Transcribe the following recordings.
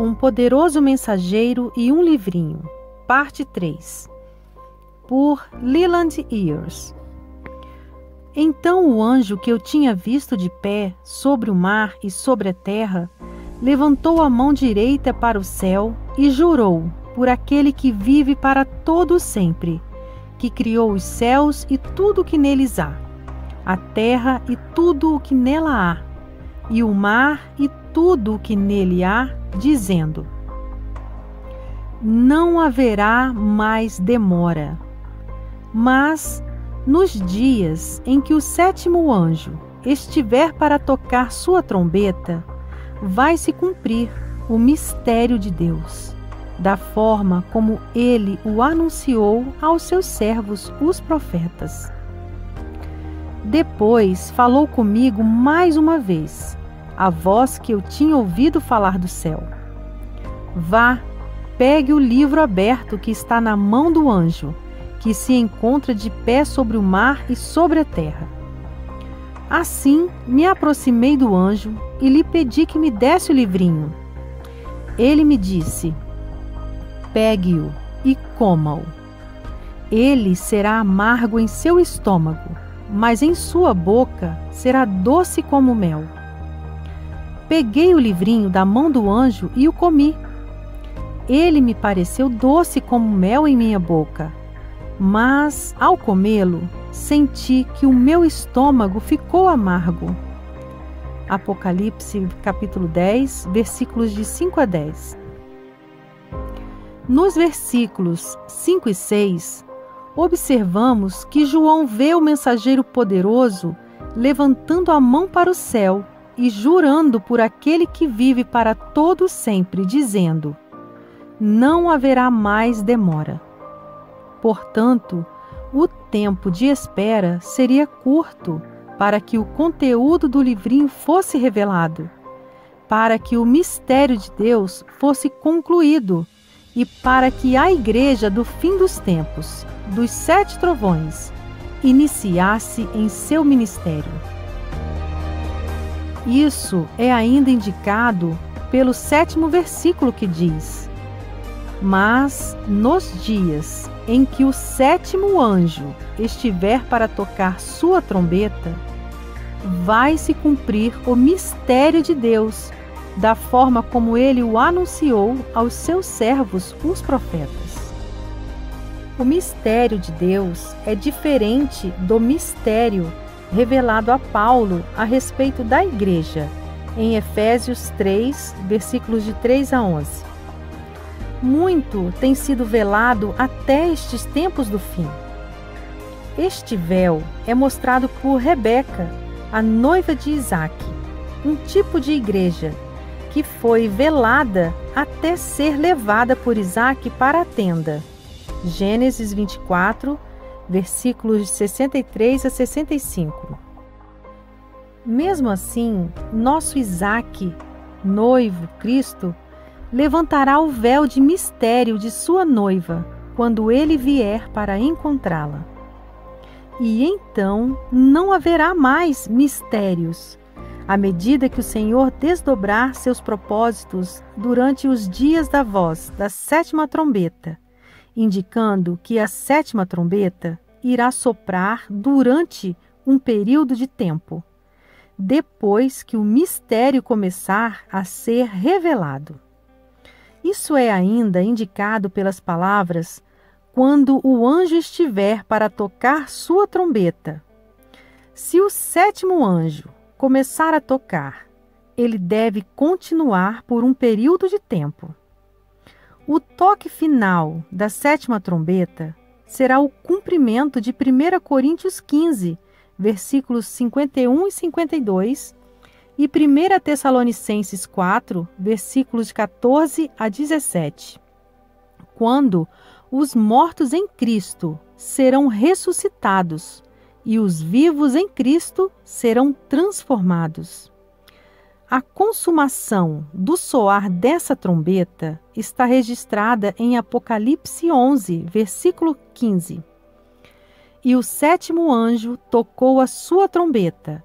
um poderoso mensageiro e um livrinho, parte 3, por Leland Ears. Então o anjo que eu tinha visto de pé sobre o mar e sobre a terra levantou a mão direita para o céu e jurou por aquele que vive para todo sempre, que criou os céus e tudo o que neles há, a terra e tudo o que nela há, e o mar e tudo o que nele há, dizendo: não haverá mais demora. Mas, nos dias em que o sétimo anjo estiver para tocar sua trombeta, vai se cumprir o mistério de Deus, da forma como ele o anunciou aos seus servos, os profetas. Depois falou comigo mais uma vez, a voz que eu tinha ouvido falar do céu: vá, pegue o livro aberto que está na mão do anjo, que se encontra de pé sobre o mar e sobre a terra. Assim me aproximei do anjo e lhe pedi que me desse o livrinho. Ele me disse: pegue-o e coma-o. Ele será amargo em seu estômago, mas em sua boca será doce como mel. Peguei o livrinho da mão do anjo e o comi. Ele me pareceu doce como mel em minha boca, mas, ao comê-lo, senti que o meu estômago ficou amargo. Apocalipse, capítulo 10, versículos de 5 a 10. Nos versículos 5 e 6, observamos que João vê o mensageiro poderoso levantando a mão para o céu e jurando por aquele que vive para todo sempre, dizendo: não haverá mais demora. Portanto, o tempo de espera seria curto para que o conteúdo do livrinho fosse revelado, para que o mistério de Deus fosse concluído e para que a igreja do fim dos tempos, dos 7 trovões, iniciasse em seu ministério. Isso é ainda indicado pelo 7º versículo que diz: mas nos dias em que o sétimo anjo estiver para tocar sua trombeta, vai se cumprir o mistério de Deus, da forma como ele o anunciou aos seus servos, os profetas. O mistério de Deus é diferente do mistério revelado a Paulo a respeito da igreja, em Efésios 3, versículos de 3 a 11. Muito tem sido velado até estes tempos do fim. Este véu é mostrado por Rebeca, a noiva de Isaque, um tipo de igreja que foi velada até ser levada por Isaque para a tenda. Gênesis 24, versículos de 63 a 65. Mesmo assim, nosso Isaque, noivo, Cristo, levantará o véu de mistério de sua noiva quando ele vier para encontrá-la. E então não haverá mais mistérios, à medida que o Senhor desdobrar seus propósitos durante os dias da voz da 7ª trombeta, indicando que a 7ª trombeta irá soprar durante um período de tempo, depois que o mistério começar a ser revelado. Isso é ainda indicado pelas palavras: quando o anjo estiver para tocar sua trombeta. Se o 7º anjo começar a tocar, ele deve continuar por um período de tempo. O toque final da 7ª trombeta será o cumprimento de 1 Coríntios 15, versículos 51 e 52, e 1 Tessalonicenses 4, versículos de 14 a 17, quando os mortos em Cristo serão ressuscitados e os vivos em Cristo serão transformados. A consumação do soar dessa trombeta está registrada em Apocalipse 11, versículo 15. E o 7º anjo tocou a sua trombeta,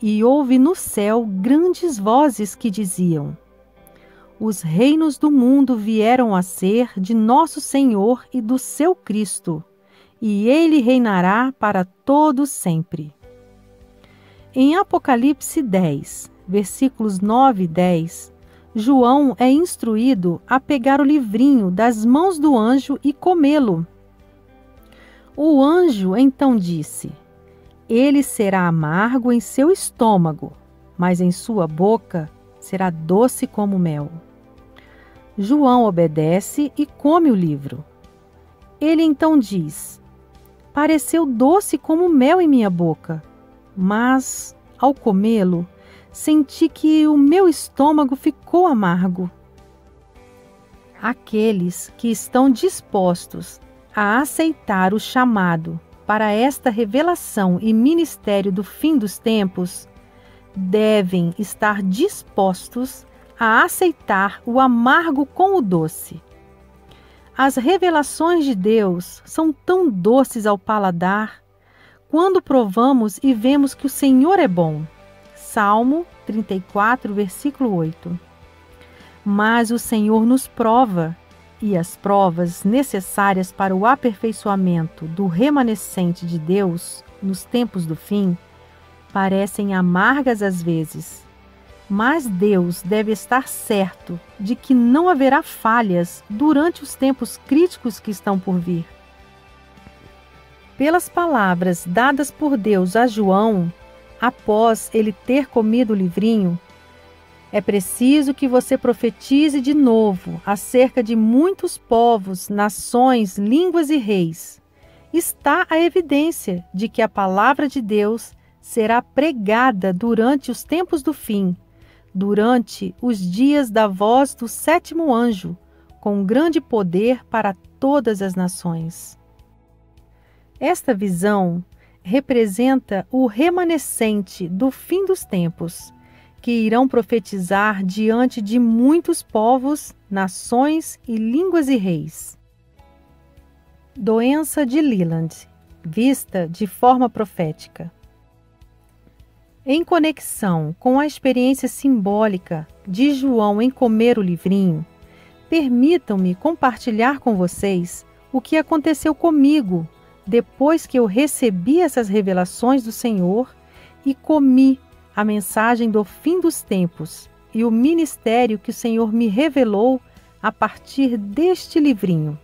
e houve no céu grandes vozes que diziam: os reinos do mundo vieram a ser de nosso Senhor e do seu Cristo, e ele reinará para todo sempre. Em Apocalipse 10, versículos 9 e 10, João é instruído a pegar o livrinho das mãos do anjo e comê-lo. O anjo então disse: ele será amargo em seu estômago, mas em sua boca será doce como mel. João obedece e come o livro. Ele então diz: pareceu doce como mel em minha boca, mas, ao comê-lo, senti que o meu estômago ficou amargo. Aqueles que estão dispostos a aceitar o chamado para esta revelação e ministério do fim dos tempos, devem estar dispostos a aceitar o amargo com o doce. As revelações de Deus são tão doces ao paladar quando provamos e vemos que o Senhor é bom. Salmo 34, versículo 8. Mas o Senhor nos prova, e as provas necessárias para o aperfeiçoamento do remanescente de Deus nos tempos do fim parecem amargas às vezes, mas Deus deve estar certo de que não haverá falhas durante os tempos críticos que estão por vir. Pelas palavras dadas por Deus a João, após ele ter comido o livrinho, é preciso que você profetize de novo acerca de muitos povos, nações, línguas e reis. Está a evidência de que a palavra de Deus será pregada durante os tempos do fim, durante os dias da voz do sétimo anjo, com grande poder para todas as nações. Esta visão representa o remanescente do fim dos tempos, que irão profetizar diante de muitos povos, nações e línguas e reis. Doença de Leland, vista de forma profética. Em conexão com a experiência simbólica de João em comer o livrinho, permitam-me compartilhar com vocês o que aconteceu comigo depois que eu recebi essas revelações do Senhor e comi a mensagem do fim dos tempos e o ministério que o Senhor me revelou a partir deste livrinho.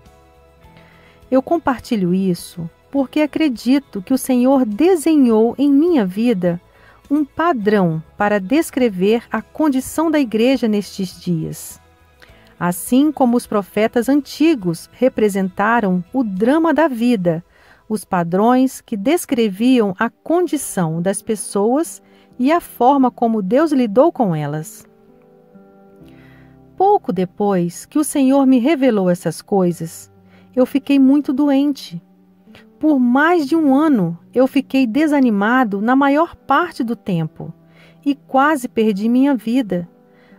Eu compartilho isso porque acredito que o Senhor desenhou em minha vida um padrão para descrever a condição da igreja nestes dias. Assim como os profetas antigos representaram o drama da vida, os padrões que descreviam a condição das pessoas e a forma como Deus lidou com elas. Pouco depois que o Senhor me revelou essas coisas, eu fiquei muito doente. Por mais de um ano, eu fiquei desanimado na maior parte do tempo e quase perdi minha vida,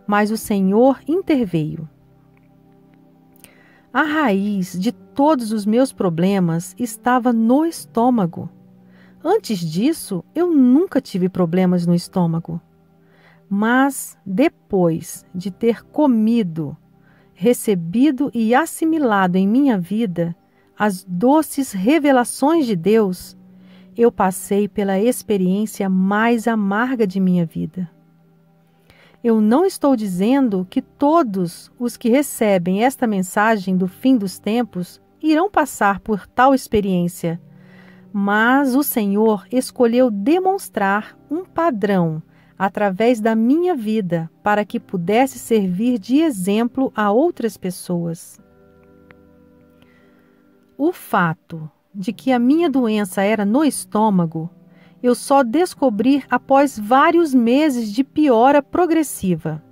mas o Senhor interveio. A raiz de todos os meus problemas estava no estômago. Antes disso, eu nunca tive problemas no estômago. Mas, depois de ter comido, recebido e assimilado em minha vida as doces revelações de Deus, eu passei pela experiência mais amarga de minha vida. Eu não estou dizendo que todos os que recebem esta mensagem do fim dos tempos irão passar por tal experiência, mas o Senhor escolheu demonstrar um padrão através da minha vida para que pudesse servir de exemplo a outras pessoas. O fato de que a minha doença era no estômago, eu só descobri após vários meses de piora progressiva.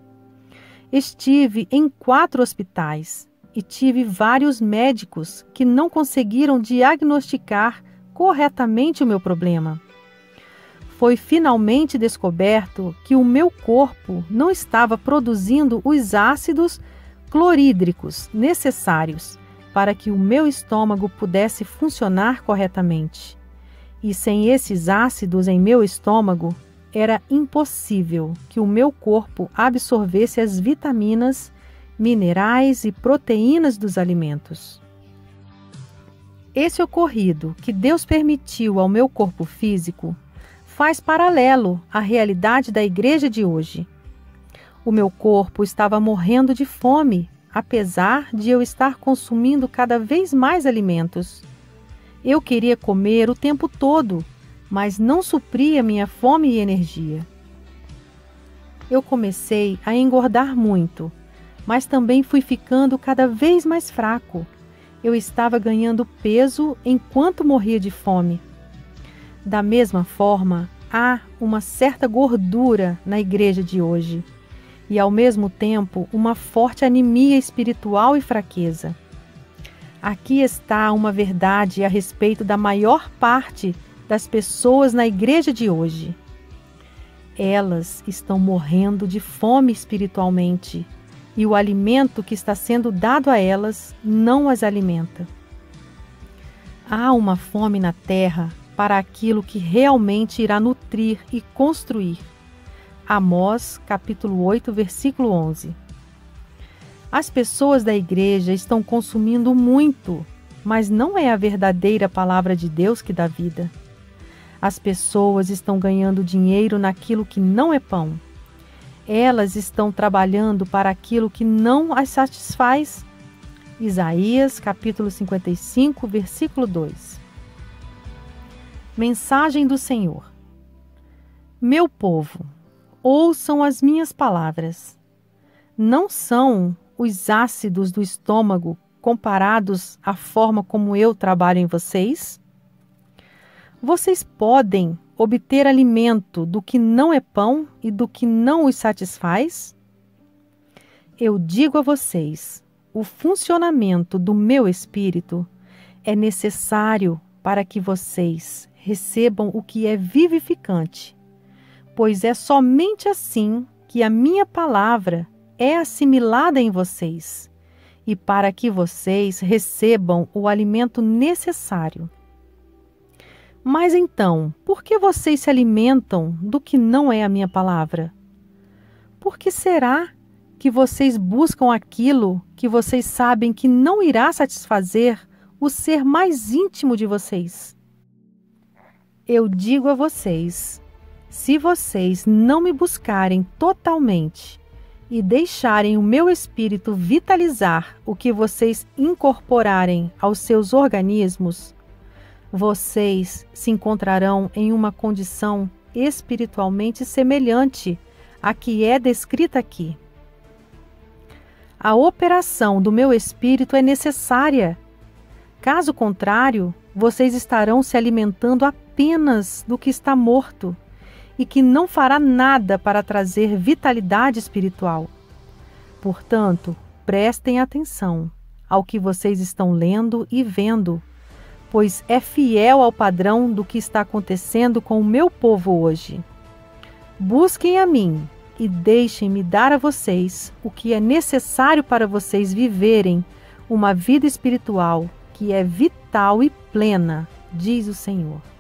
Estive em 4 hospitais e tive vários médicos que não conseguiram diagnosticar corretamente o meu problema. Foi finalmente descoberto que o meu corpo não estava produzindo os ácidos clorídricos necessários para que o meu estômago pudesse funcionar corretamente. E sem esses ácidos em meu estômago, era impossível que o meu corpo absorvesse as vitaminas minerais e proteínas dos alimentos. Esse ocorrido que Deus permitiu ao meu corpo físico faz paralelo à realidade da igreja de hoje. O meu corpo estava morrendo de fome, apesar de eu estar consumindo cada vez mais alimentos. Eu queria comer o tempo todo, mas não supria minha fome e energia. Eu comecei a engordar muito, mas também fui ficando cada vez mais fraco. Eu estava ganhando peso enquanto morria de fome. Da mesma forma, há uma certa gordura na igreja de hoje e, ao mesmo tempo, uma forte anemia espiritual e fraqueza. Aqui está uma verdade a respeito da maior parte das pessoas na igreja de hoje. Elas estão morrendo de fome espiritualmente e o alimento que está sendo dado a elas não as alimenta. Há uma fome na terra para aquilo que realmente irá nutrir e construir. Amós, capítulo 8, versículo 11. As pessoas da igreja estão consumindo muito, mas não é a verdadeira palavra de Deus que dá vida. As pessoas estão ganhando dinheiro naquilo que não é pão. Elas estão trabalhando para aquilo que não as satisfaz. Isaías, capítulo 55, versículo 2. Mensagem do Senhor. Meu povo, ouçam as minhas palavras. Não são os ácidos do estômago comparados à forma como eu trabalho em vocês? Vocês podem obter alimento do que não é pão e do que não os satisfaz? Eu digo a vocês, o funcionamento do meu espírito é necessário para que vocês recebam o que é vivificante, pois é somente assim que a minha palavra é assimilada em vocês e para que vocês recebam o alimento necessário. Mas então, por que vocês se alimentam do que não é a minha palavra? Por que será que vocês buscam aquilo que vocês sabem que não irá satisfazer o ser mais íntimo de vocês? Eu digo a vocês, se vocês não me buscarem totalmente e deixarem o meu espírito vitalizar o que vocês incorporarem aos seus organismos, vocês se encontrarão em uma condição espiritualmente semelhante à que é descrita aqui. A operação do meu espírito é necessária. Caso contrário, vocês estarão se alimentando apenas do que está morto e que não fará nada para trazer vitalidade espiritual. Portanto, prestem atenção ao que vocês estão lendo e vendo, pois é fiel ao padrão do que está acontecendo com o meu povo hoje. Busquem a mim e deixem-me dar a vocês o que é necessário para vocês viverem uma vida espiritual que é vital e plena, diz o Senhor.